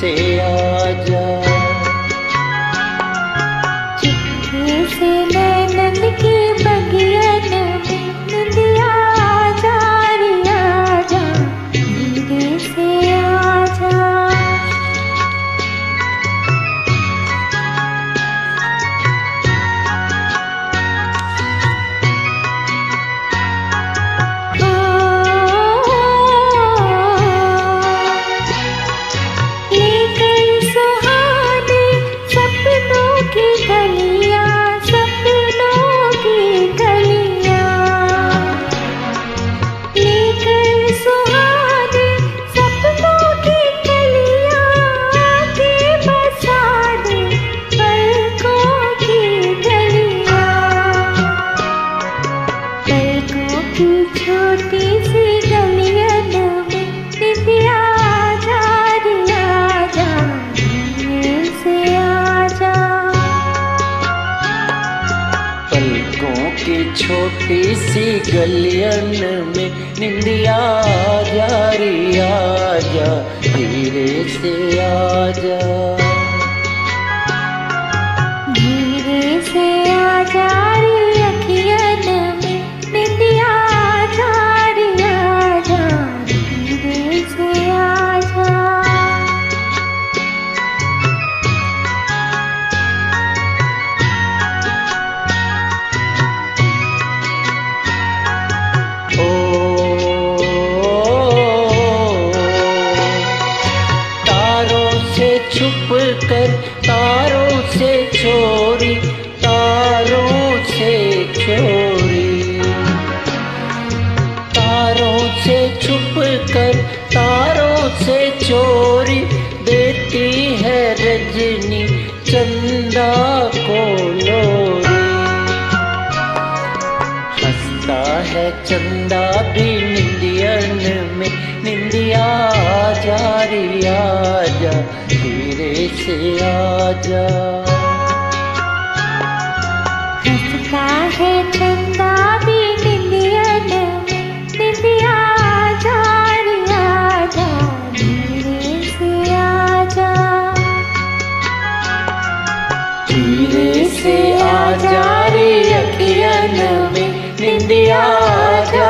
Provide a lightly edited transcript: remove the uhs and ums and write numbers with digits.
से आजा। चुपके से नैनन की बगियन में निंदिया आजा रे आजा, धीरे से आजा। छोटी सी गलियन में निंदिया आजा रे आजा, धीरे से आजा। पलकों की छोटी सी गलियन में निंदिया आजा रे आजा, धीरे से आजा। धीरे से आजा रे अखियन में निंदिया आजा रे आजा, धीरे से आजा। ओ तारों से छुप कर, तारों से चोरी, तारों से चोरी, तारों से छुप कर, तारों से चोरी, देती है रजनी चंदा को लोरी। हंसता है चंदा भी निंदियन में, निंदिया आजा रे आजा, धीरे से आजा। हंसता है चंदा भी निंदियन में, निंदिया आजा रे आजा, धीरे से आजा। धीरे से आजा रे अखियन में निंदिया आजा